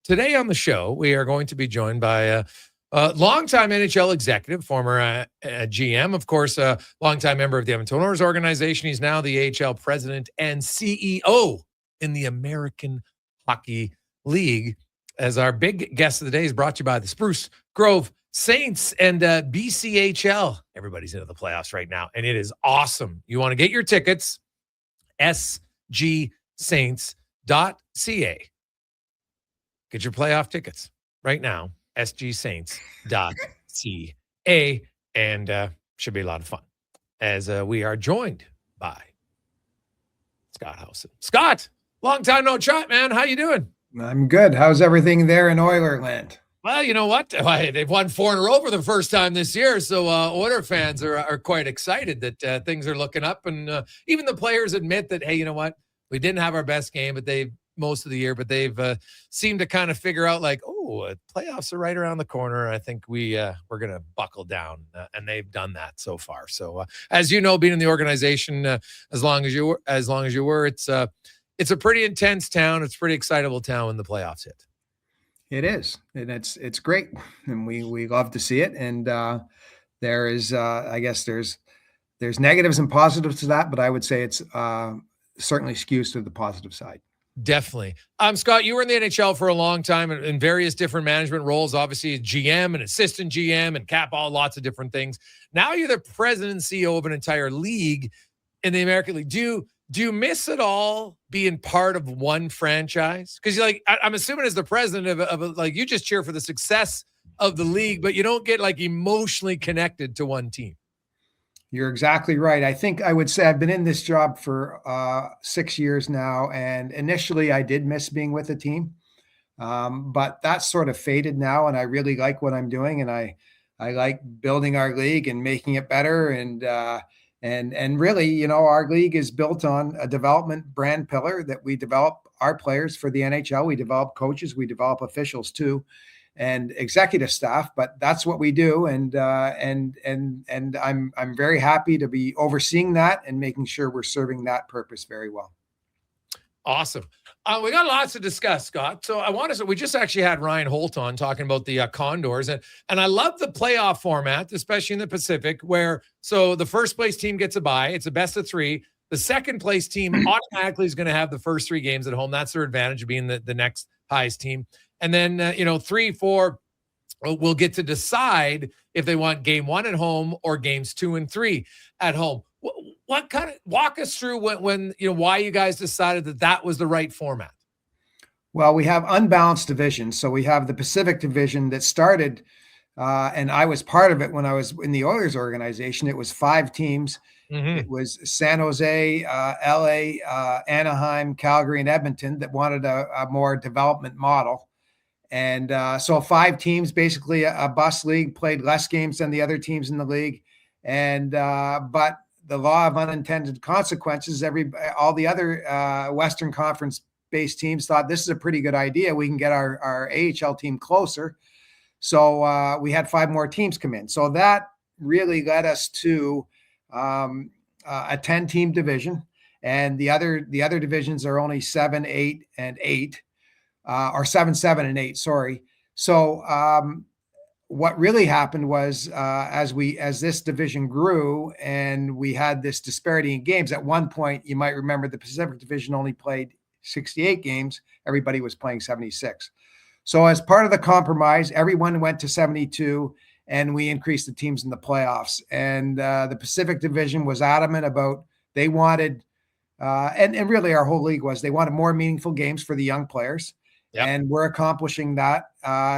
Today on the show, we are going to be joined by a longtime NHL executive, former GM, of course, a longtime member of the Edmonton Oilers organization. He's now the AHL president and CEO in the American Hockey League. As our big guest of the day is brought to you by the Spruce Grove Saints and BCHL. Everybody's into the playoffs right now, and it is awesome. You want to get your tickets, sgsaints.ca. Get your playoff tickets right now, sgsaints.ca, and should be a lot of fun as we are joined by Scott Howson. Scott, long time no chat, man. How you doing? I'm good. How's everything there in Oilerland? Well, you know what? They've won 4 in a row for the first time this year, so Oiler fans are quite excited that things are looking up, and even the players admit that, hey, you know what? We didn't have our best game, but most of the year, but they've seemed to kind of figure out like, playoffs are right around the corner. I think we're going to buckle down, and they've done that so far. So as you know, being in the organization as long as you were, it's a pretty intense town. It's a pretty excitable town when the playoffs hit. It is, and it's great, and we love to see it. And there is, I guess there's negatives and positives to that, but I would say it's certainly skews to the positive side. Definitely. Scott, you were in the NHL for a long time in various different management roles, obviously GM and assistant GM and cap all lots of different things. Now you're the president and CEO of an entire league in the American League. Do you miss it all being part of one franchise? Because you're like, I'm assuming as the president of like, you just cheer for the success of the league, but you don't get like emotionally connected to one team. You're exactly right. I think I would say I've been in this job for 6 years now, and initially I did miss being with the team, but that's sort of faded now, and I really like what I'm doing, and I like building our league and making it better, and really, you know, our league is built on a development brand pillar that we develop our players for the NHL. We develop coaches, we develop officials too, and executive staff, but that's what we do. And I'm very happy to be overseeing that and making sure we're serving that purpose very well. Awesome. We got lots to discuss, Scott. So we just actually had Ryan Holt on talking about the Condors, and I love the playoff format, especially in the Pacific, where so the first place team gets a bye. It's a best of 3. The second place team automatically is going to have the first 3 games at home. That's their advantage of being the next highest team. And then, 3, 4 will get to decide if they want game 1 at home or games 2 and 3 at home. What kind of walk us through when why you guys decided that was the right format? Well, we have unbalanced divisions. So we have the Pacific Division that started, and I was part of it when I was in the Oilers organization. It was 5 teams. Mm-hmm. It was San Jose, LA, Anaheim, Calgary, and Edmonton that wanted a more development model. And so 5 teams, basically a bus league, played less games than the other teams in the league. And but the law of unintended consequences, all the other Western Conference-based teams thought this is a pretty good idea. We can get our AHL team closer. So we had 5 more teams come in. So that really led us to a 10-team division. And the other divisions are only 7, 8, and 8. Or 7, 7, and 8, sorry. So what really happened was as this division grew and we had this disparity in games, at one point, you might remember the Pacific Division only played 68 games. Everybody was playing 76. So as part of the compromise, everyone went to 72, and we increased the teams in the playoffs. And the Pacific Division was adamant about they wanted, and really our whole league was, they wanted more meaningful games for the young players. Yep. And we're accomplishing that.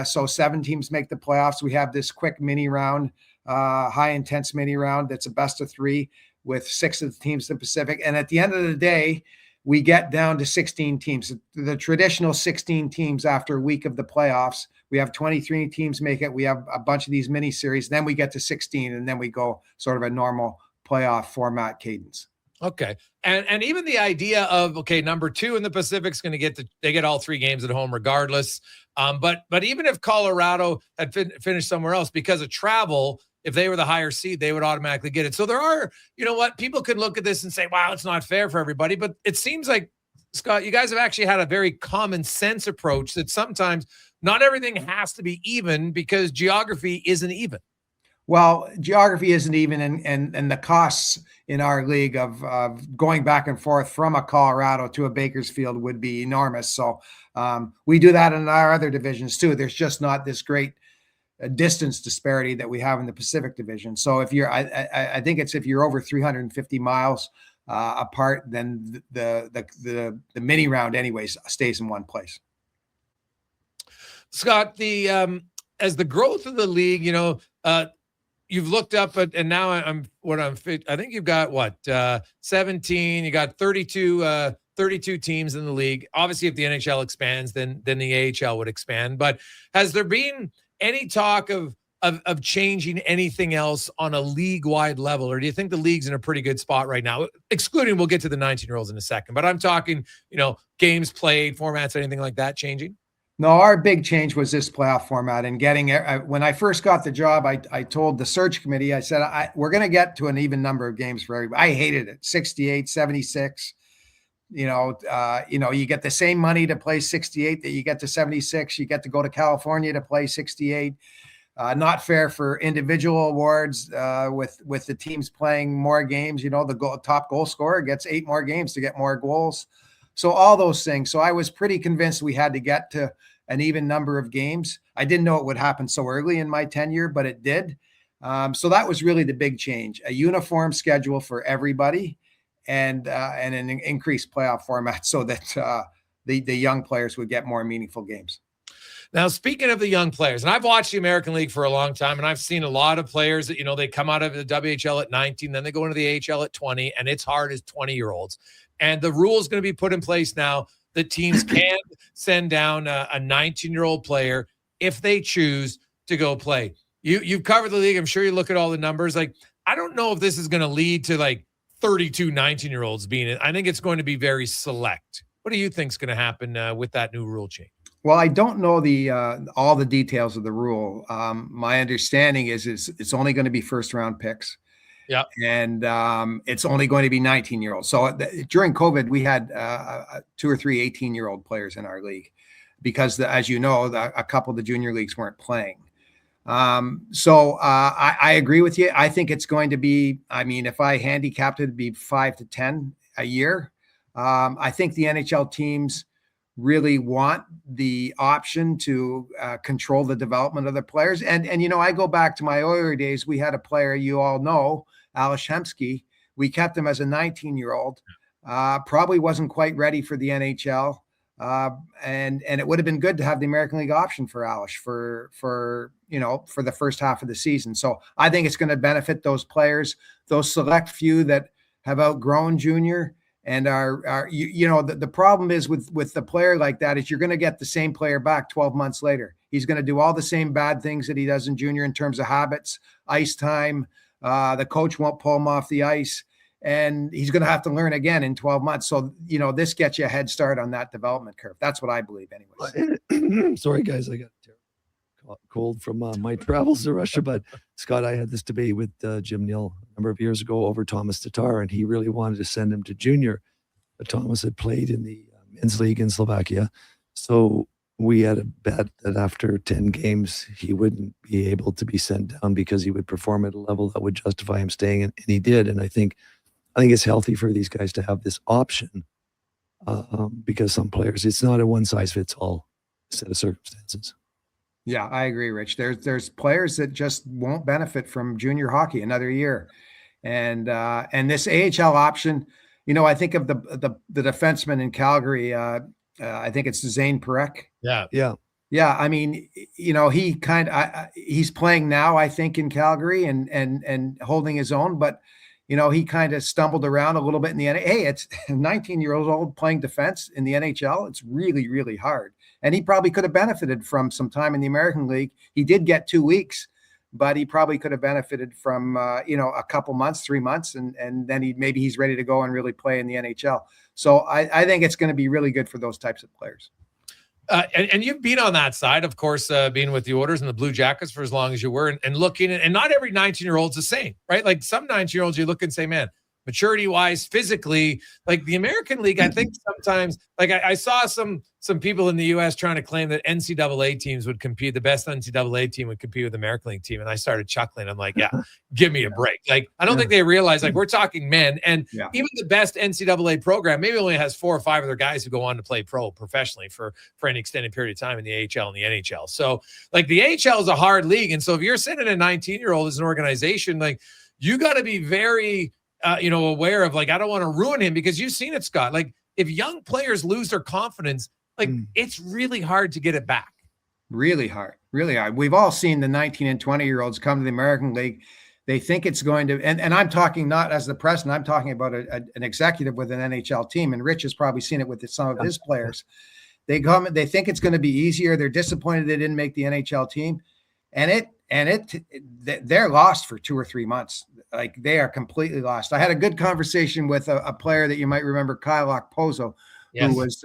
So 7 teams make the playoffs. We have this quick mini round, high intense mini round. That's a best of 3 with 6 of the teams in the Pacific. And at the end of the day, we get down to 16 teams, the traditional 16 teams after a week of the playoffs. We have 23 teams make it. We have a bunch of these mini series. Then we get to 16, and then we go sort of a normal playoff format cadence. Okay. And even the idea of, number 2 in the Pacific is going to they get all 3 games at home regardless. But even if Colorado had finished somewhere else because of travel, if they were the higher seed, they would automatically get it. So there are, people can look at this and say, wow, it's not fair for everybody. But it seems like Scott, you guys have actually had a very common sense approach that sometimes not everything has to be even because geography isn't even. Well, geography isn't even, and the costs in our league of going back and forth from a Colorado to a Bakersfield would be enormous. So we do that in our other divisions too. There's just not this great distance disparity that we have in the Pacific Division. So if you're, I think it's if you're over 350 miles apart, then the mini round anyways stays in one place. Scott, the as the growth of the league, you've looked up at, and now I think you've got what 17. You got 32 teams in the league. Obviously, if the NHL expands, then the AHL would expand. But has there been any talk of changing anything else on a league-wide level, or do you think the league's in a pretty good spot right now? Excluding, we'll get to the 19-year-olds in a second, but I'm talking, games played, formats, anything like that changing? No, our big change was this playoff format and getting it. When I first got the job, I told the search committee, I said, we're going to get to an even number of games for everybody. I hated it. 68, 76. You get the same money to play 68 that you get to 76. You get to go to California to play 68. Not fair for individual awards with the teams playing more games. The top goal scorer gets 8 more games to get more goals. So all those things. So I was pretty convinced we had to get to an even number of games. I didn't know it would happen so early in my tenure, but it did. So that was really the big change: a uniform schedule for everybody, and an increased playoff format so that the young players would get more meaningful games. Now, speaking of the young players, and I've watched the American League for a long time, and I've seen a lot of players that, they come out of the WHL at 19, then they go into the AHL at 20, and it's hard as 20-year-olds. And the rule is going to be put in place now that teams can send down a 19-year-old player if they choose to go play. You've covered the league. I'm sure you look at all the numbers. Like, I don't know if this is going to lead to like 32 19-year-olds being in. I think it's going to be very select. What do you think is going to happen with that new rule change? Well, I don't know all the details of the rule. My understanding is it's only going to be first-round picks. Yeah. And it's only going to be 19-year-olds. So during COVID, we had 2 or 3 18-year-old players in our league because, as you know, a couple of the junior leagues weren't playing. So I agree with you. I think it's going to be, if I handicapped it, it'd be 5 to 10 a year. I think the NHL teams really want the option to control the development of the players. And I go back to my earlier days. We had a player you all know, Ales Hemsky. We kept him as a 19-year-old. Probably wasn't quite ready for the NHL. And it would have been good to have the American League option for Ales for the first half of the season. So I think it's going to benefit those players, those select few that have outgrown junior. And the problem is with the player like that is you're going to get the same player back 12 months later. He's going to do all the same bad things that he does in junior in terms of habits, ice time. The coach won't pull him off the ice, and he's going to have to learn again in 12 months. So, this gets you a head start on that development curve. That's what I believe anyways. Sorry, guys. I got cold from my travels to Russia, but Scott, I had this debate with Jim Neal a number of years ago over Thomas Tatar, and he really wanted to send him to junior. But Thomas had played in the men's league in Slovakia. So we had a bet that after 10 games, he wouldn't be able to be sent down because he would perform at a level that would justify him staying. And he did. And I think it's healthy for these guys to have this option because some players, it's not a one size fits all set of circumstances. Yeah, I agree, Rich. There's players that just won't benefit from junior hockey another year. And this AHL option, I think of the defenseman in Calgary. I think it's Zane Perek. Yeah. He's playing now, I think, in Calgary and holding his own, but he kind of stumbled around a little bit in the NHL. Hey, it's 19-year-old playing defense in the NHL. It's really, really hard. And he probably could have benefited from some time in the American League. He did get 2 weeks, but he probably could have benefited from, a couple months, 3 months, and then he's ready to go and really play in the NHL. So I think it's going to be really good for those types of players. And you've been on that side, of course, being with the Oilers and the Blue Jackets for as long as you were, and looking, and not every 19-year-old's the same, right? Like some 19-year-olds, you look and say, man, maturity wise, physically. Like the American League, I think sometimes, like I saw some people in the US trying to claim that NCAA teams would compete, the best NCAA team would compete with the American League team. And I started chuckling. I'm like, yeah, give me a break. Like, I don't think they realize, like, we're talking men, and even the best NCAA program maybe only has 4 or 5 of their guys who go on to play professionally for any extended period of time in the AHL and the NHL. So like the AHL is a hard league. And so if you're sending a 19-year-old as an organization, like, you got to be very, aware of, like, I don't want to ruin him, because you've seen it, Scott. Like, if young players lose their confidence, like, it's really hard to get it back. Really hard, really hard. We've all seen the 19 and 20-year-olds come to the American League. They think it's going to, and I'm talking not as the president, I'm talking about an executive with an NHL team. And Rich has probably seen it with some of his players. They come, they think it's going to be easier. They're disappointed they didn't make the NHL team. And they're lost for 2 or 3 months. Like, they are completely lost. I had a good conversation with a player that you might remember, Kyle Okposo, who was,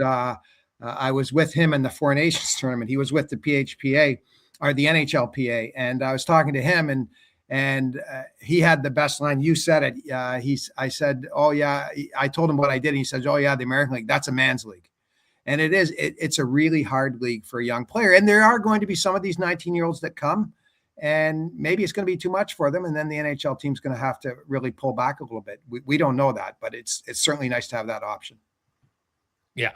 I was with him in the Four Nations tournament. He was with the PHPA, or the NHLPA. And I was talking to him, and he had the best line. You said it. I said, oh yeah. I told him what I did. And he says, oh yeah, the American League, that's a man's league. And it's a really hard league for a young player. And there are going to be some of these 19-year-olds that come, and maybe it's going to be too much for them. And then the NHL team's going to have to really pull back a little bit. We don't know that, but it's certainly nice to have that option. Yeah.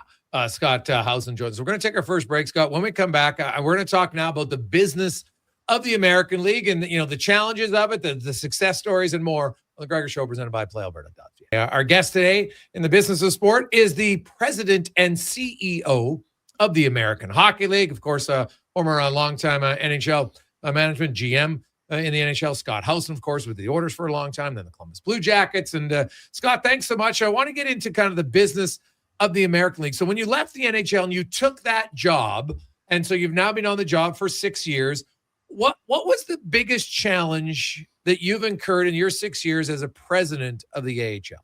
Scott Howson joins us. We're going to take our first break, Scott. When we come back, we're going to talk now about the business of the American League and, the challenges of it, the success stories, and more on the Gregor Show, presented by PlayAlberta.ca. Our guest today in the business of sport is the president and CEO of the American Hockey League. Of course, former longtime NHL management GM in the NHL, Scott Howson, of course, with the Oilers for a long time, then the Columbus Blue Jackets. And Scott, thanks so much. I want to get into kind of the business of the American League. So when you left the NHL and you took that job, and so you've now been on the job for 6 years, what was the biggest challenge that you've incurred in your 6 years as a president of the AHL?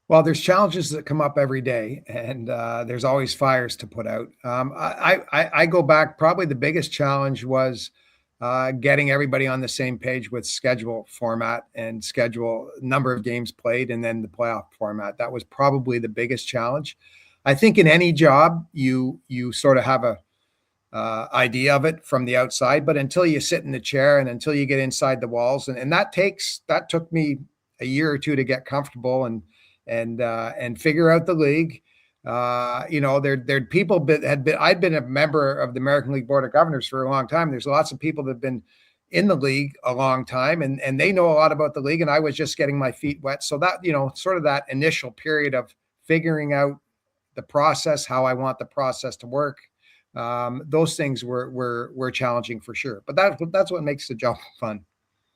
Well, there's challenges that come up every day, and there's always fires to put out. I go back, probably the biggest challenge was getting everybody on the same page with schedule format and schedule, number of games played, and then the playoff format. That was probably the biggest challenge. I think in any job, you sort of have a idea of it from the outside, but until you sit in the chair and until you get inside the walls, and that took me a year or two to get comfortable and figure out the league. There'd people I'd been a member of the American League Board of Governors for a long time. There's lots of people that have been in the league a long time, and they know a lot about the league. And I was just getting my feet wet. So that, sort of that initial period of figuring out the process, how I want the process to work. Those things were challenging for sure, but that's what makes the job fun.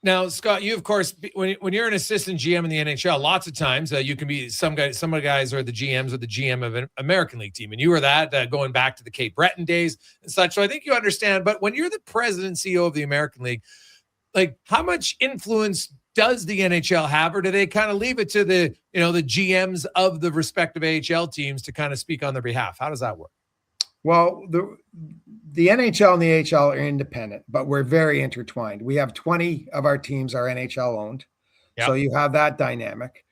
Now, Scott, you, of course, when you're an assistant GM in the NHL, lots of times you can be some of the guys are the GMs or the GM of an American League team. And you were that going back to the Cape Breton days and such. So I think you understand. But when you're the president and CEO of the American League, like, how much influence does the NHL have, or do they kind of leave it to the GMs of the respective AHL teams to kind of speak on their behalf? How does that work? Well, the NHL and the AHL are independent, but we're very intertwined. We have 20 of our teams are NHL owned. Yep. So you have that dynamic.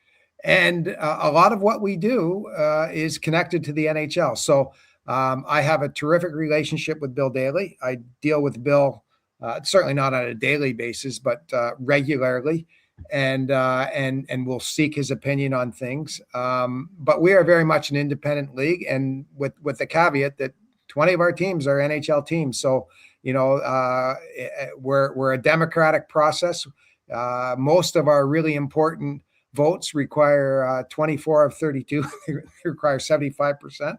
And a lot of what we do is connected to the NHL. So I have a terrific relationship with Bill Daly. I deal with Bill, certainly not on a daily basis, but regularly. And we'll seek his opinion on things. But we are very much an independent league, and with the caveat that 20 of our teams are NHL teams. So, we're a democratic process. Most of our really important votes require 24 of 32. They require 75%.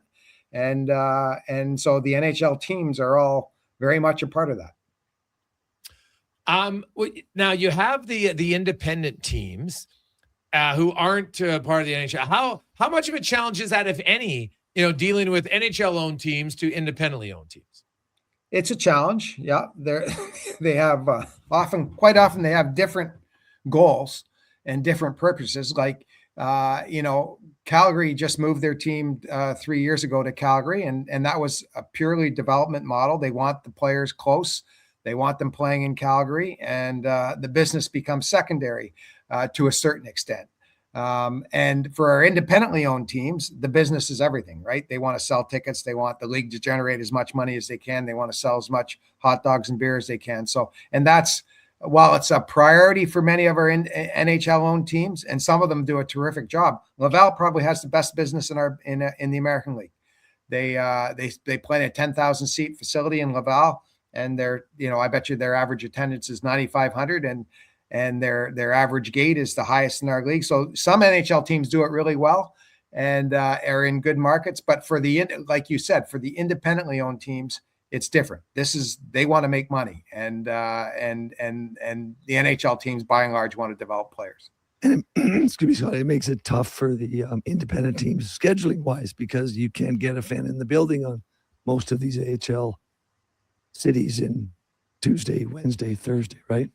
And so the NHL teams are all very much a part of that. Now you have the independent teams who aren't part of the NHL. How much of a challenge is that, if any, dealing with NHL-owned teams to independently owned teams? It's a challenge. Yeah, they have quite often they have different goals and different purposes. Like Calgary just moved their team 3 years ago to Calgary, and that was a purely development model. They want the players close. They want them playing in Calgary, and the business becomes secondary. to a certain extent. And for our independently owned teams, the business is everything, right? They want to sell tickets. They want the league to generate as much money as they can. They want to sell as much hot dogs and beer as they can. So, and that's, while it's a priority for many of our NHL owned teams, and some of them do a terrific job, Laval probably has the best business in the American League. They play in a 10,000 seat facility in Laval, and I bet you their average attendance is 9,500, and their average gate is the highest in our league. So some NHL teams do it really well and are in good markets. But like you said, for the independently owned teams, it's different. They want to make money, and the NHL teams by and large want to develop players. And excuse me, Scott, it makes it tough for the independent teams scheduling wise, because you can't get a fan in the building on most of these AHL cities in Tuesday, Wednesday, Thursday, right?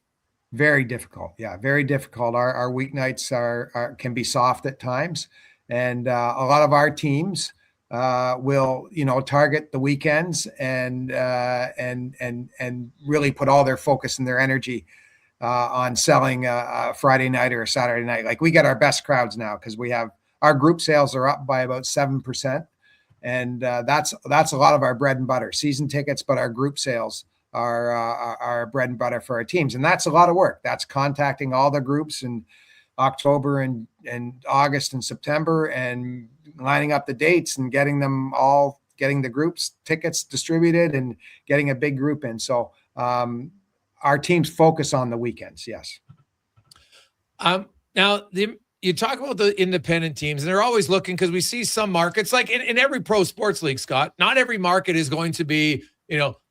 Very difficult. Yeah, very difficult. Our weeknights can be soft at times, and a lot of our teams will target the weekends and really put all their focus and their energy on selling a Friday night or a Saturday night. Like, we get our best crowds now because we have our group sales are up by about 7%, and that's a lot of our bread and butter. Season tickets, but our group sales are bread and butter for our teams, and that's a lot of work. That's contacting all the groups in October and August and September, and lining up the dates and getting the groups tickets distributed and getting a big group in. So our teams focus on the weekends. Yes. Now you talk about the independent teams, and they're always looking, because we see some markets, like in every pro sports league, Scott, not every market is going to be,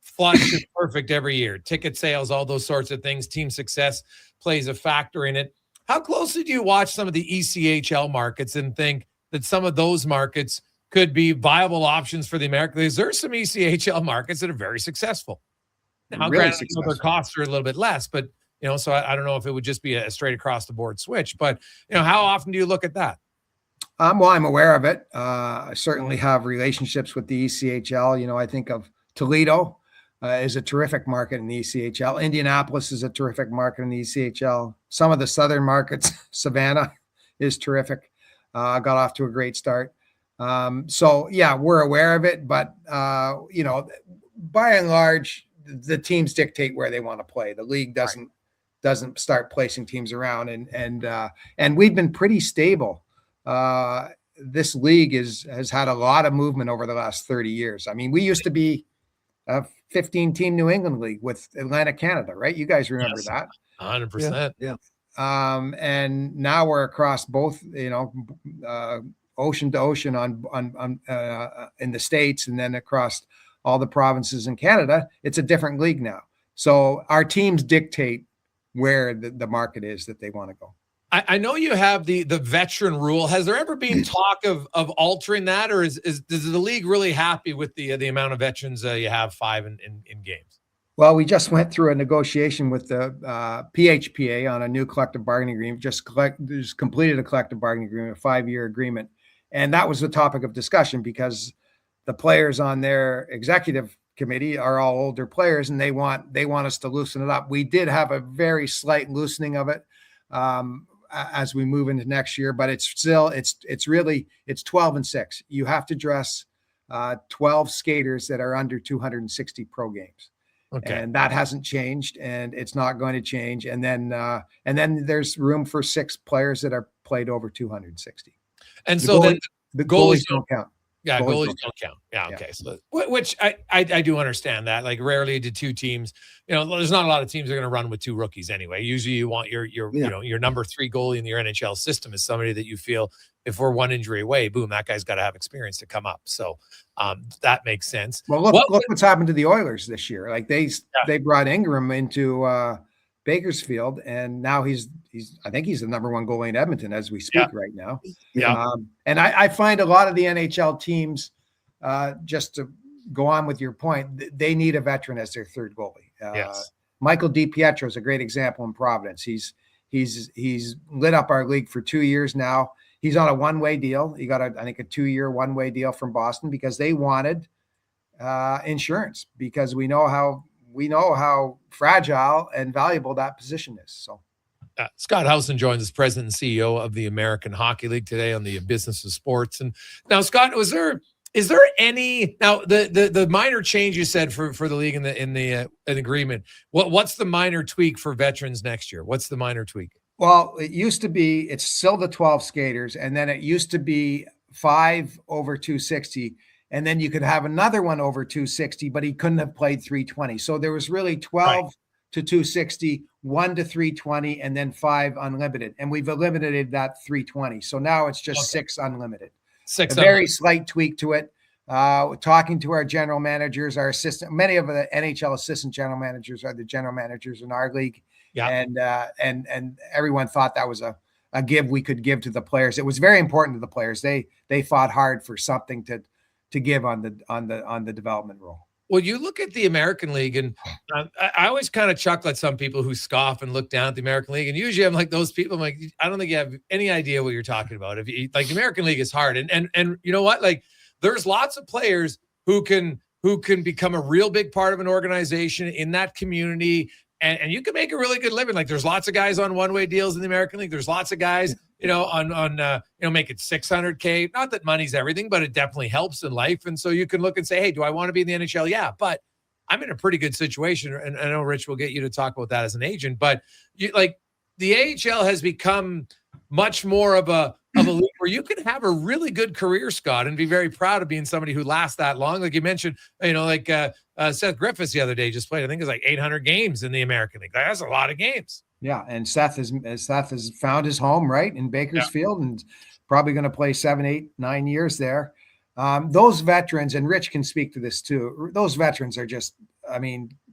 flush and perfect every year. Ticket sales, all those sorts of things, team success plays a factor in it. How closely do you watch some of the ECHL markets and think that some of those markets could be viable options for the American League? There's some ECHL markets that are very successful. Now, Really granted, their costs are a little bit less, but so I don't know if it would just be a straight across the board switch. But how often do you look at that? Well, I'm aware of it. I certainly have relationships with the ECHL. I think of Toledo is a terrific market in the ECHL. Indianapolis is a terrific market in the ECHL. Some of the southern markets, Savannah is terrific. Got off to a great start. So yeah, we're aware of it, but by and large, the teams dictate where they want to play. The league doesn't start placing teams around, and we've been pretty stable. This league has had a lot of movement over the last 30 years. I mean, we used to be a 15-team New England league with Atlantic Canada, right? You guys remember that? 100%. Yeah. And now we're across both, ocean to ocean on in the States, and then across all the provinces in Canada. It's a different league now. So our teams dictate where the market is that they want to go. I know you have the veteran rule. Has there ever been talk of altering that, or is the league really happy with the amount of veterans you have, 5 in games? Well, we just went through a negotiation with the PHPA on a new collective bargaining agreement. Just completed a collective bargaining agreement, a 5-year agreement, and that was the topic of discussion because the players on their executive committee are all older players, and they want us to loosen it up. We did have a very slight loosening of it as we move into next year, but it's still it's 12-6. You have to dress 12 skaters that are under 260 pro games. Okay. And that hasn't changed, and it's not going to change. And then there's room for 6 players that are played over 260. And so then the goalies don't count. Yeah, goalies don't count. Yeah, okay. So, which I do understand that. Like, rarely do 2 teams, there's not a lot of teams that are going to run with 2 rookies anyway. Usually you want your number 3 goalie in your NHL system is somebody that you feel, if we're 1 injury away, boom, that guy's got to have experience to come up. So that makes sense. Well, look what's happened to the Oilers this year. Like, they brought Ingram into Bakersfield, and now I think he's the number 1 goalie in Edmonton as we speak right now. Yeah. And I find a lot of the NHL teams, just to go on with your point, they need a veteran as their 3rd goalie. Yes. Michael DiPietro is a great example in Providence. He's lit up our league for 2 years now. He's on a one-way deal. He got I think a 2-year one-way deal from Boston because they wanted insurance, because we know how fragile and valuable that position is. So Scott Howson joins us, president and CEO of the American Hockey League, today on the Business of Sports. And now, Scott, is there any now the minor change you said for the league in the agreement? What's the minor tweak for veterans next year? What's the minor tweak? Well, it used to be, it's still the 12 skaters, and then it used to be 5 over 260, and then you could have another one over 260, but he couldn't have played 320. So there was really 12 to 260, 1 to 320, and then 5 unlimited. And we've eliminated that 320. So now it's just 6 unlimited. A very slight tweak to it. Talking to our general managers, our assistant, many of the NHL assistant general managers are the general managers in our league. Yeah. And everyone thought that was a give we could give to the players. It was very important to the players. They fought hard for something to give on the development role. Well, you look at the American League, and I always kind of chuckle at some people who scoff and look down at the American League. And usually I'm like those people. I'm like, I don't think you have any idea what you're talking about. If you, like, the American League is hard, and you know what? Like, there's lots of players who can become a real big part of an organization in that community. And you can make a really good living. Like, there's lots of guys on one-way deals in the American League. There's lots of guys, on making $600K. Not that money's everything, but it definitely helps in life. And so you can look and say, hey, do I want to be in the NHL? Yeah, but I'm in a pretty good situation. And I know Rich will get you to talk about that as an agent, but the AHL has become much more of a league where you can have a really good career, Scott, and be very proud of being somebody who lasts that long. Like you mentioned, Seth Griffiths the other day just played, I think it was like 800 games in the American League. That's a lot of games. Yeah, and Seth has found his home right in Bakersfield, and probably going to play 7, 8, 9 years there. Those veterans, and Rich can speak to this too, those veterans are just,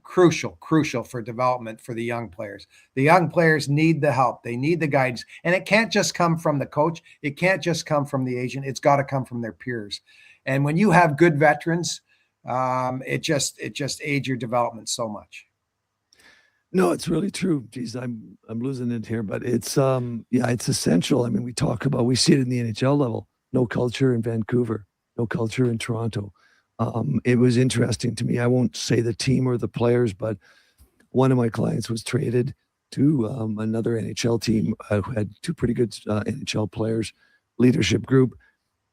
crucial for development for the young players. The young players need the help. They need the guidance. And it can't just come from the coach. It can't just come from the agent. It's got to come from their peers. And when you have good veterans, it just aids your development so much. No, it's really true. Geez, I'm losing it here, but it's it's essential. I mean, we see it in the NHL level. No culture in Vancouver, no culture in Toronto. It was interesting to me. I won't say the team or the players, but one of my clients was traded to another NHL team who had 2 pretty good NHL players, leadership group.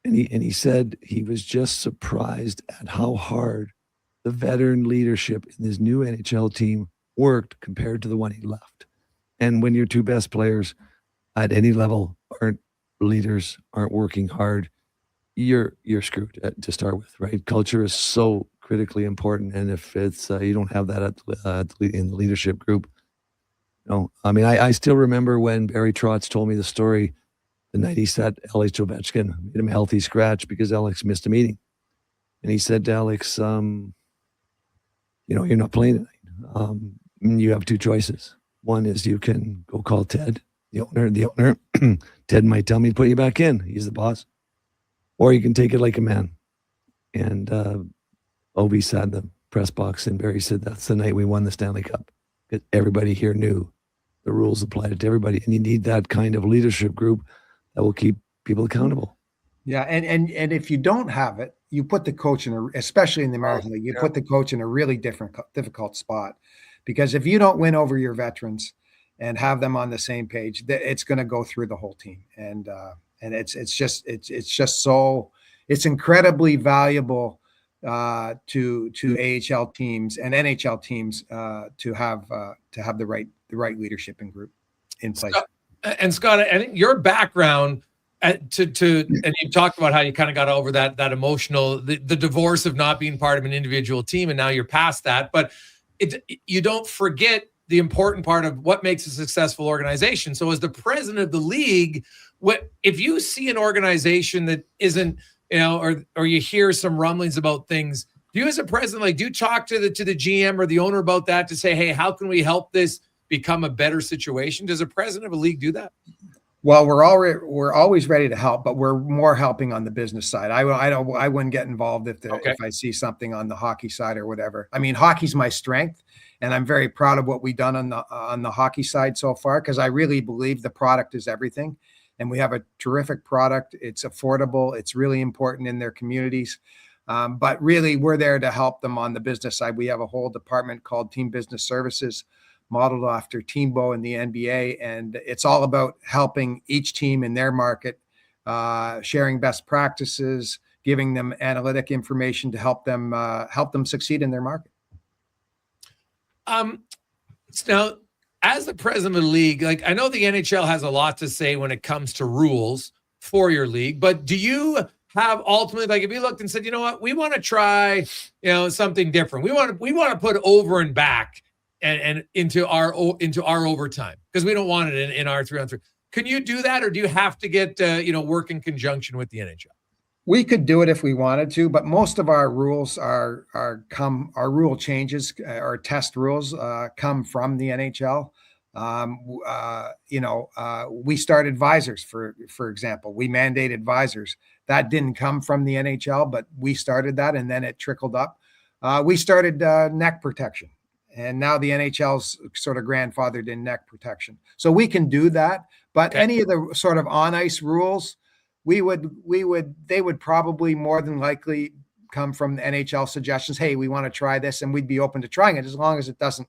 And he said he was just surprised at how hard the veteran leadership in this new NHL team worked compared to the one he left. And when your 2 best players at any level aren't leaders, aren't working hard, you're screwed to start with, right? Culture is so critically important, and if it's you don't have that in the leadership group, I still remember when Barry Trotz told me the story the night he sat Alex Ovechkin, made him a healthy scratch because Alex missed a meeting, and he said to Alex, you're not playing tonight. You have 2 choices. One is you can go call Ted, the owner. Ted might tell me to put you back in. He's the boss. Or you can take it like a man. And Ovi sat in the press box, and Barry said, that's the night we won the Stanley Cup. Because everybody here knew the rules applied to everybody. And you need that kind of leadership group that will keep people accountable. Yeah, and if you don't have it, you put the coach especially in the American League, put the coach in a really difficult spot. Because if you don't win over your veterans and have them on the same page, it's going to go through the whole team. And it's incredibly valuable to AHL teams and NHL teams to have the right leadership and group in place. Scott, I think your background and you talked about how you kind of got over that emotional, the divorce of not being part of an individual team, and now you're past that. But you don't forget the important part of what makes a successful organization. So as the president of the league, if you see an organization that isn't, or you hear some rumblings about things, do you as a president, do you talk to the GM or the owner about that to say, hey, how can we help this become a better situation? Does a president of a league do that? Well, we're always ready to help, but we're more helping on the business side. I wouldn't get involved if I see something on the hockey side or whatever. I mean, hockey's my strength, and I'm very proud of what we've done on the hockey side so far, because I really believe the product is everything, and we have a terrific product. It's affordable. It's really important in their communities, but really we're there to help them on the business side. We have a whole department called Team Business Services. modeled after Teambo in the NBA. And it's all about helping each team in their market, sharing best practices, giving them analytic information to help them succeed in their market. Now, as the president of the league, like I know the NHL has a lot to say when it comes to rules for your league, but do you have ultimately, like if you looked and said, you know what, we want to try, something different. We want to put over and back and into our overtime because we don't want it in our 3-on-3. Can you do that, or do you have to get work in conjunction with the NHL? We could do it if we wanted to, but most of our rules our rule changes or test rules come from the NHL. We started visors, for example. We mandated visors. That didn't come from the NHL, but we started that, and then it trickled up. We started neck protection, and now the NHL's sort of grandfathered in neck protection. So we can do that, but any of the sort of on-ice rules, they would probably more than likely come from the NHL suggestions. Hey, we want to try this, and we'd be open to trying it as long as it doesn't,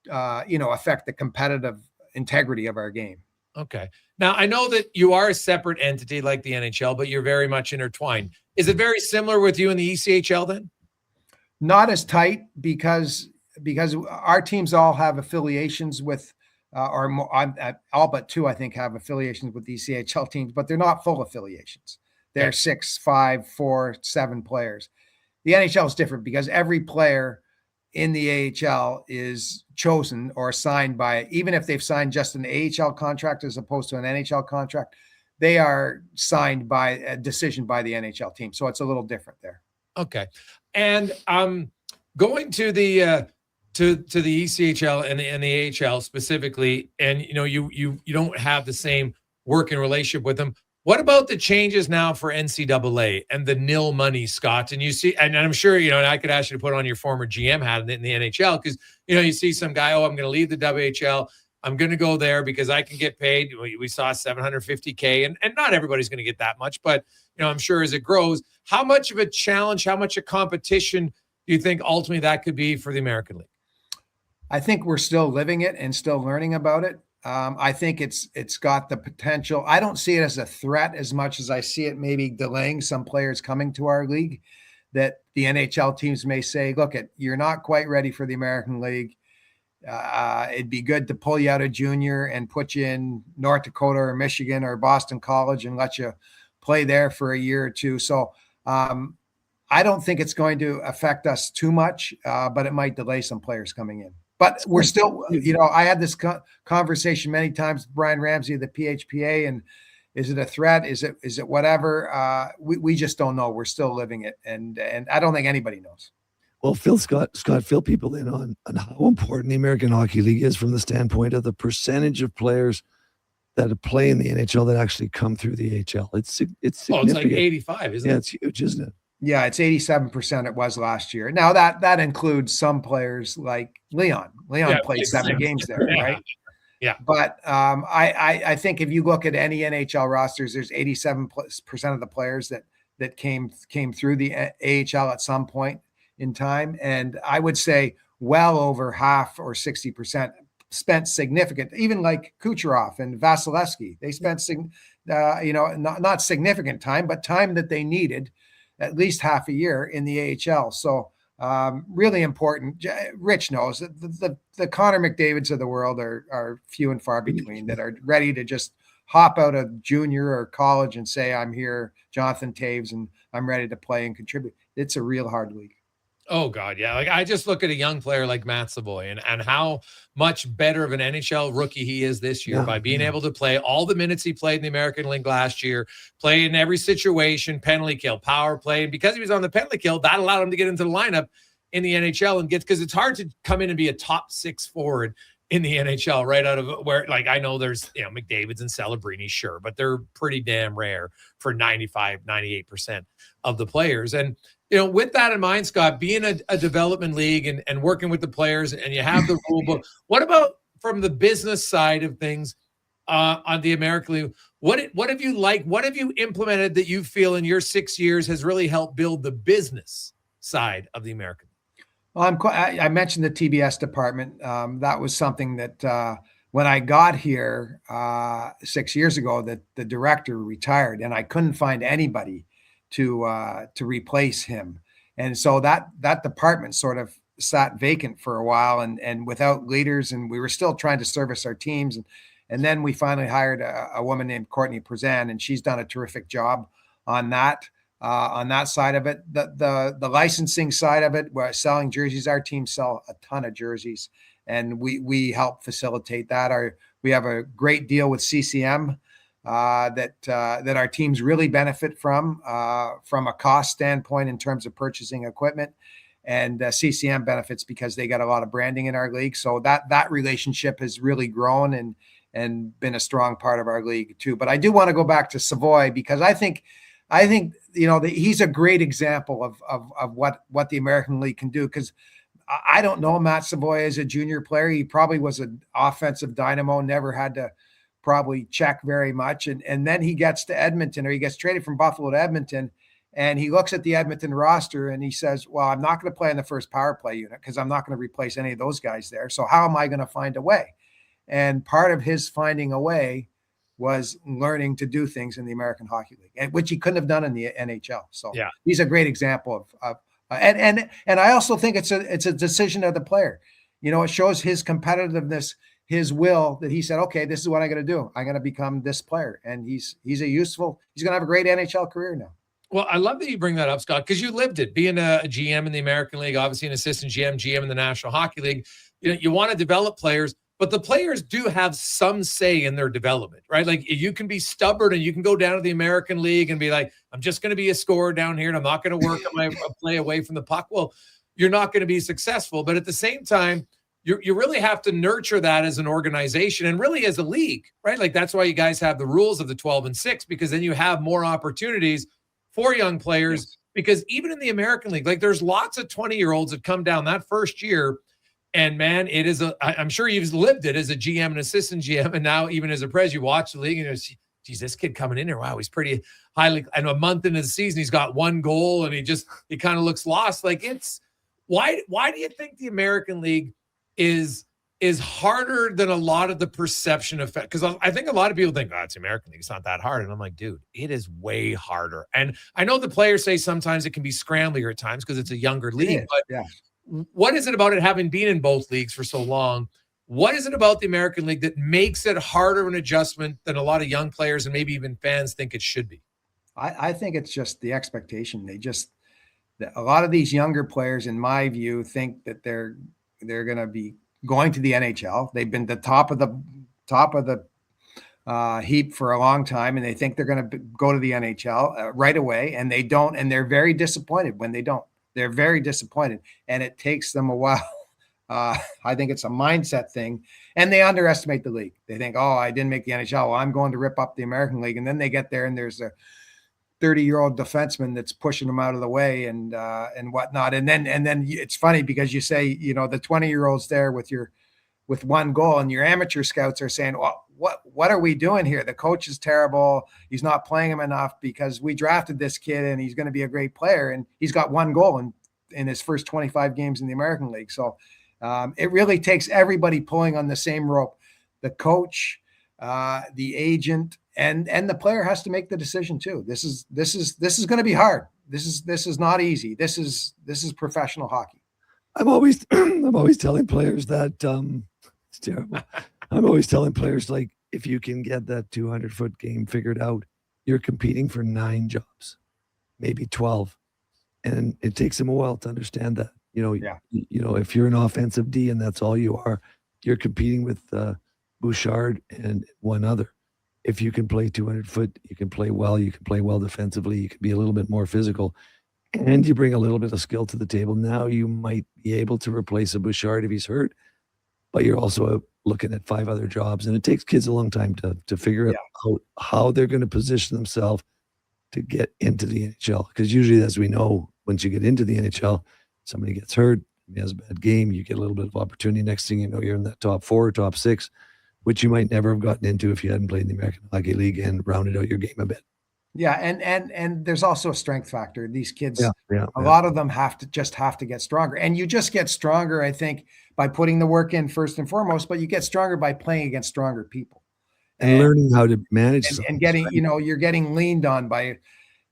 affect the competitive integrity of our game. Okay. Now I know that you are a separate entity like the NHL, but you're very much intertwined. Is it very similar with you and the ECHL then? Not as tight because our teams all have affiliations with. All but two, I think, have affiliations with these CHL teams, but they're not full affiliations. They're 6, 5, 4, 7 players. The NHL is different because every player in the AHL is chosen or signed by, even if they've signed just an AHL contract as opposed to an NHL contract, they are signed by a decision by the NHL team. So it's a little different there. Okay. And going to the to the ECHL and the AHL specifically, and you don't have the same working relationship with them. What about the changes now for NCAA and the nil money, Scott? And you see, and I'm sure, and I could ask you to put on your former GM hat in the NHL because, you see some guy, I'm going to leave the WHL. I'm going to go there because I can get paid. We saw $750K, and not everybody's going to get that much, but, I'm sure as it grows, how much of a challenge, how much a competition do you think ultimately that could be for the American League? I think we're still living it and still learning about it. I think it's got the potential. I don't see it as a threat as much as I see it maybe delaying some players coming to our league, that the NHL teams may say, look, you're not quite ready for the American League. It'd be good to pull you out of junior and put you in North Dakota or Michigan or Boston College and let you play there for a year or two. So I don't think it's going to affect us too much, but it might delay some players coming in. But we're still, I had this conversation many times with Brian Ramsey of the PHPA, and is it a threat? Is it whatever? We just don't know. We're still living it, and I don't think anybody knows. Well, Scott, fill people in on how important the American Hockey League is from the standpoint of the percentage of players that play in the NHL that actually come through the AHL. It's significant. Oh, it's like 85, isn't it? Yeah, it's huge, isn't it? Yeah, it's 87%. It was last year. Now that includes some players like Leon. Leon played 7 games there, right? Yeah. But I think if you look at any NHL rosters, there's 87% of the players that came through the AHL at some point in time, and I would say well over half or 60% spent significant, even like Kucherov and Vasilevsky. They spent not significant time, but time that they needed, at least half a year in the AHL. So really important. Rich knows that the Connor McDavids of the world are few and far between that are ready to just hop out of junior or college and say, I'm here, Jonathan Taves, and I'm ready to play and contribute. It's a real hard league. Oh, God, yeah. Like I just look at a young player like Matt Savoy and how much better of an NHL rookie he is this year by being able to play all the minutes he played in the American League last year, play in every situation, penalty kill, power play. And because he was on the penalty kill, that allowed him to get into the lineup in the NHL and because it's hard to come in and be a top 6 forward in the NHL right out of where, like, I know there's, McDavid's and Celebrini, sure, but they're pretty damn rare for 95, 98% of the players. And, with that in mind, Scott, being a development league and working with the players and you have the rule book, what about from the business side of things on the American League? What have you implemented that you feel in your 6 years has really helped build the business side of the American League? Well, I mentioned the TBS department. That was something that when I got here 6 years ago, that the director retired, and I couldn't find anybody to replace him, and so that department sort of sat vacant for a while, and without leaders, and we were still trying to service our teams, and then we finally hired a woman named Courtney Prezan, and she's done a terrific job on that. On that side of it, the licensing side of it, we're selling jerseys. Our team sell a ton of jerseys, and we help facilitate that. We have a great deal with CCM that our teams really benefit from a cost standpoint in terms of purchasing equipment, and CCM benefits because they got a lot of branding in our league. So that relationship has really grown and been a strong part of our league too. But I do want to go back to Savoy, because I think he's a great example of what the American League can do, because I don't know Matt Savoy as a junior player. He probably was an offensive dynamo, never had to probably check very much. And then he gets to Edmonton, or he gets traded from Buffalo to Edmonton, and he looks at the Edmonton roster and he says, well, I'm not going to play in the first power play unit because I'm not going to replace any of those guys there. So how am I going to find a way? And part of his finding a way was learning to do things in the American Hockey League, and which he couldn't have done in the NHL. So yeah, he's a great example of and I also think it's a decision of the player. It shows his competitiveness, his will, that he said, okay, this is what I'm going to do. I'm going to become this player. And he's going to have a great NHL career now. Well, I love that you bring that up, Scott, because you lived it, being a GM in the American League, obviously an assistant GM in the National Hockey League. You want to develop players, but the players do have some say in their development, right? Like, you can be stubborn and you can go down to the American League and be like, I'm just going to be a scorer down here and I'm not going to work on my play away from the puck. Well, you're not going to be successful. But at the same time, you really have to nurture that as an organization and really as a league, right? Like, that's why you guys have the rules of the 12 and 6, because then you have more opportunities for young players. Yes. Because even in the American League, like, there's lots of 20-year-olds that come down that first year. And man, I'm sure you've lived it as a GM and assistant GM. And now even as a pres, you watch the league and you're, geez, this kid coming in here, wow, he's pretty highly, and a month into the season, he's got one goal and he kind of looks lost. Like, why do you think the American League is harder than a lot of the perception of, because I think a lot of people think, it's the American League, it's not that hard. And I'm like, dude, it is way harder. And I know the players say sometimes it can be scramblier at times because it's a younger league, but yeah. What is it about it, having been in both leagues for so long? What is it about the American League that makes it harder an adjustment than a lot of young players and maybe even fans think it should be? I think it's just the expectation. A lot of these younger players, in my view, think that they're going to be going to the NHL. They've been the top of the heap for a long time, and they think they're going to go to the NHL right away, and they don't, and they're very disappointed when they don't. They're very disappointed, and it takes them a while. I think it's a mindset thing, and they underestimate the league. They think, oh, I didn't make the NHL. Well, I'm going to rip up the American League. And then they get there, and there's a 30-year-old defenseman that's pushing them out of the way and whatnot. And then it's funny because you say, the 20-year-olds there with one goal, and your amateur scouts are saying, well, what are we doing here? The coach is terrible. He's not playing him enough because we drafted this kid and he's going to be a great player. And he's got one goal in his first 25 games in the American League. So it really takes everybody pulling on the same rope. The coach, the agent, and the player has to make the decision too. This is going to be hard. This is not easy. This is professional hockey. I'm always telling players that it's terrible. I'm always telling players, like, if you can get that 200-foot game figured out, you're competing for 9 jobs, maybe 12. And it takes them a while to understand that. If you're an offensive D and that's all you are, you're competing with Bouchard and one other. If you can play 200-foot, you can play well defensively, you can be a little bit more physical, and you bring a little bit of skill to the table. Now you might be able to replace a Bouchard if he's hurt, but you're also looking at 5 other jobs. And it takes kids a long time to figure out how they're going to position themselves to get into the NHL. Because usually, as we know, once you get into the NHL, somebody gets hurt, he has a bad game, you get a little bit of opportunity. Next thing you know, you're in that top 4 or top 6, which you might never have gotten into if you hadn't played in the American Hockey League and rounded out your game a bit. Yeah, and there's also a strength factor. These kids, Yeah. a lot of them have to get stronger, and you just get stronger, I think, by putting the work in first and foremost. But you get stronger by playing against stronger people, And learning how to manage and getting, right? you're getting leaned on by,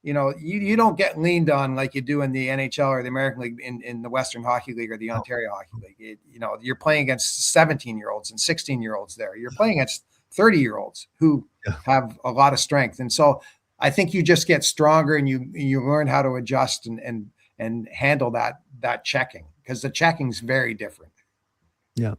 you don't get leaned on like you do in the NHL or the American League, in the Western Hockey League or the Ontario Hockey League. You're playing against 17-year-olds and 16-year-olds there. You're playing against 30-year-olds who have a lot of strength, and so I think you just get stronger, and you learn how to adjust and handle that checking, because the checking's very different. Yeah.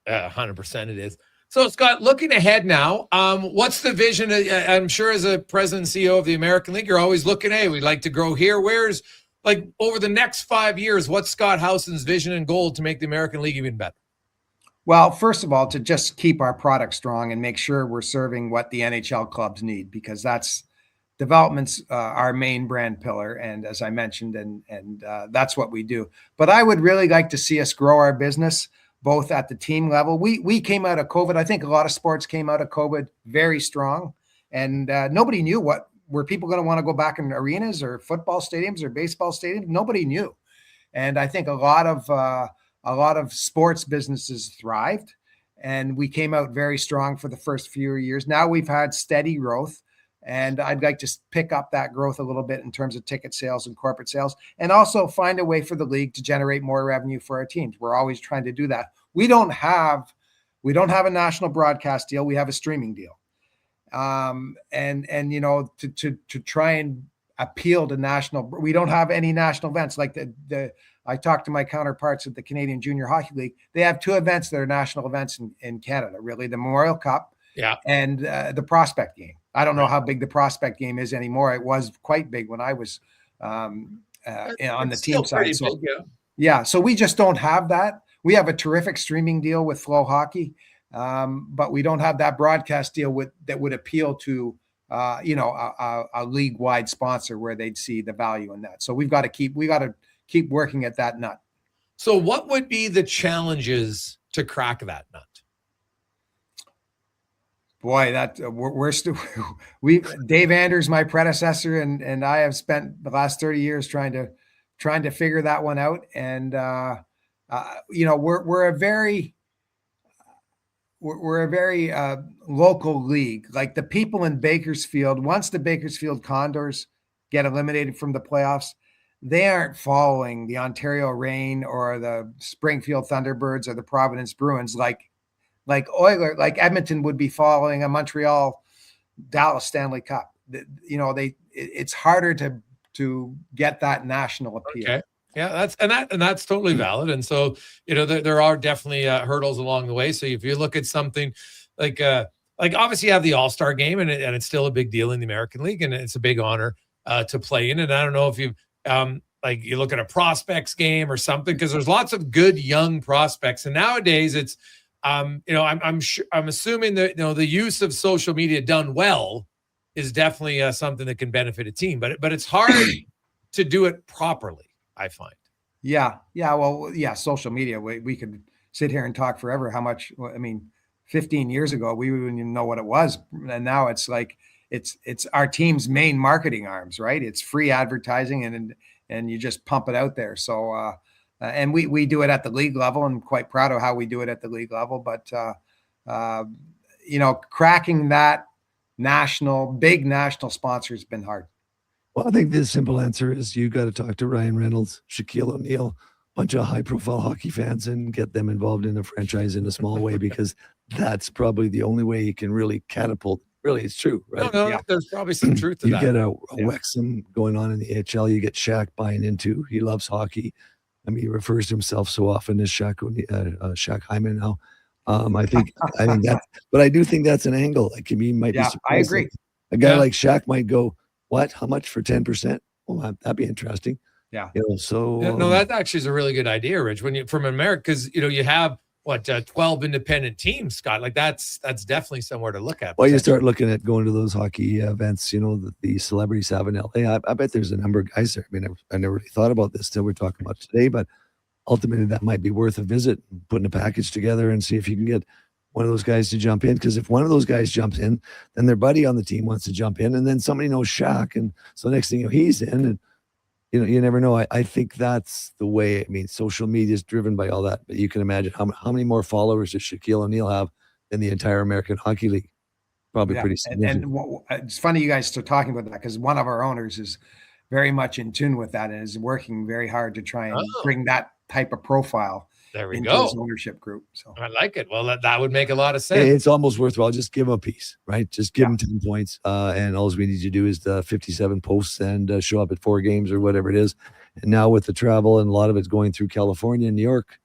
100% it is. So, Scott, looking ahead now, what's the vision? I'm sure as a president and CEO of the American League, you're always looking, hey, we'd like to grow here. Where's, like, over the next 5 years, what's Scott Howson's vision and goal to make the American League even better? Well, first of all, to just keep our product strong and make sure we're serving what the NHL clubs need, because that's development's our main brand pillar. And as I mentioned, and that's what we do. But I would really like to see us grow our business, both at the team level. We came out of COVID. I think a lot of sports came out of COVID very strong, and nobody knew were people going to want to go back in arenas or football stadiums or baseball stadiums. Nobody knew. And I think a lot of sports businesses thrived, and we came out very strong for the first few years. Now we've had steady growth, and I'd like to pick up that growth a little bit in terms of ticket sales and corporate sales, and also find a way for the league to generate more revenue for our teams. We're always trying to do that. We don't have a national broadcast deal. We have a streaming deal. To try and appeal to national, we don't have any national events like I talked to my counterparts at the Canadian Junior Hockey League. They have two events that are national events in Canada, really: the Memorial Cup, and the Prospect Game. I don't know how big the Prospect Game is anymore. It was quite big when I was on the team side. So so we just don't have that. We have a terrific streaming deal with Flow Hockey, but we don't have that broadcast deal that would appeal to a league-wide sponsor where they'd see the value in that. So we got to keep working at that nut. So what would be the challenges to crack that nut? Boy, that we're still Dave Anders, my predecessor, and I have spent the last 30 years trying to figure that one out. And we're a very local league. Like the people in Bakersfield, once the Bakersfield Condors get eliminated from the playoffs, they aren't following the Ontario Reign or the Springfield Thunderbirds or the Providence Bruins like Edmonton would be following a Montreal Dallas Stanley Cup. It's harder to get that national appeal. Okay. Yeah, that's totally valid. And so, there are definitely hurdles along the way. So if you look at something like obviously you have the All-Star game, and it's still a big deal in the American League, and it's a big honor to play in. And I don't know if you you look at a prospects game or something, because there's lots of good young prospects, and nowadays it's I'm assuming that the use of social media done well is definitely something that can benefit a team, but it's hard to do it properly, I find. Yeah. Well, social media, we could sit here and talk forever how much, 15 years ago, we wouldn't even know what it was. And now it's like, it's our team's main marketing arms, right? It's free advertising, and you just pump it out there. So, and we do it at the league level, and I'm quite proud of how we do it at the league level. But, cracking that big national sponsor has been hard. Well, I think the simple answer is you got to talk to Ryan Reynolds, Shaquille O'Neal, a bunch of high-profile hockey fans, and get them involved in a franchise in a small way, because that's probably the only way you can really catapult. Really, it's true, right? No, there's probably some truth to that. You get a Wexham going on in the AHL. You get Shaq buying into. He loves hockey. He refers to himself so often as Shaq Hyman now. I think that, but I do think that's an angle. Like, he might be surprised. I agree. A guy like Shaq might go, what? How much for 10%? Well, that'd be interesting. Yeah. That actually is a really good idea, Rich. When you from America, because you have 12 independent teams, Scott. Like that's definitely somewhere to look at. Well, you start looking at going to those hockey events, that the celebrities have in LA. I bet there's a number of guys there. I never really thought about this till we're talking about today, but ultimately that might be worth a visit, putting a package together and see if you can get one of those guys to jump in, because if one of those guys jumps in, then their buddy on the team wants to jump in, and then somebody knows Shaq, and so next thing you know, he's in, and you never know. I think that's the way. I mean, social media is driven by all that, but you can imagine how many more followers does Shaquille O'Neal have than the entire American Hockey League? Probably pretty significant. And it's funny you guys start talking about that, because one of our owners is very much in tune with that and is working very hard to try and bring that type of profile into his ownership group. So I like it. Well, that would make a lot of sense. It's almost worthwhile. Just give him a piece, right? Just give him 10 points. And all we need to do is the 57 posts and show up at 4 games or whatever it is. And now with the travel, and a lot of it's going through California and New York,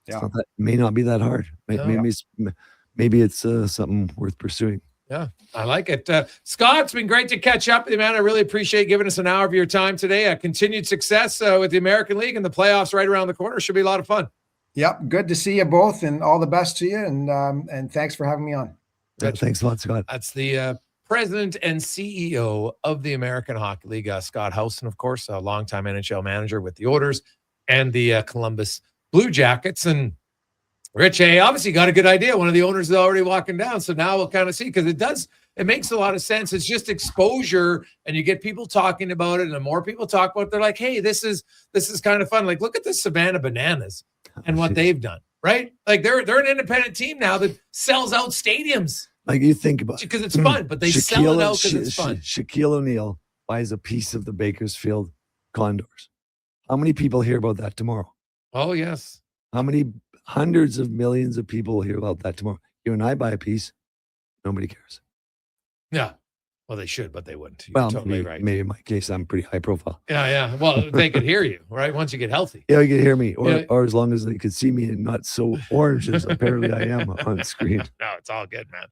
it may not be that hard. Maybe it's something worth pursuing. Yeah, I like it. Scott, it's been great to catch up with you, man. I really appreciate giving us an hour of your time today. Continued success with the American League, and the playoffs right around the corner. Should be a lot of fun. Yep. Good to see you both, and all the best to you. And thanks for having me on. Yeah, thanks a lot, Scott. That's the president and CEO of the American Hockey League, Scott Howson, of course, a longtime NHL manager with the Oilers and the Columbus Blue Jackets. And Rich, obviously got a good idea. One of the owners is already walking down. So now we'll kind of see, because it makes a lot of sense. It's just exposure, and you get people talking about it. And the more people talk about it, they're like, hey, this is kind of fun. Like, look at the Savannah Bananas and what they've done, right? Like they're an independent team now that sells out stadiums. Like, you think about it. Because it's fun, but they sell it out because it's fun. Shaquille O'Neal buys a piece of the Bakersfield Condors. How many people hear about that tomorrow? Oh, yes. How many hundreds of millions of people hear about that tomorrow? You and I buy a piece, nobody cares. Yeah. Well, they should, but they wouldn't. You're well, totally right. Maybe in my case, I'm pretty high profile. Yeah. Well, they could hear you, right? Once you get healthy. Yeah, you can hear me, or as long as they could see me and not so orange as apparently I am on screen. No, it's all good, man.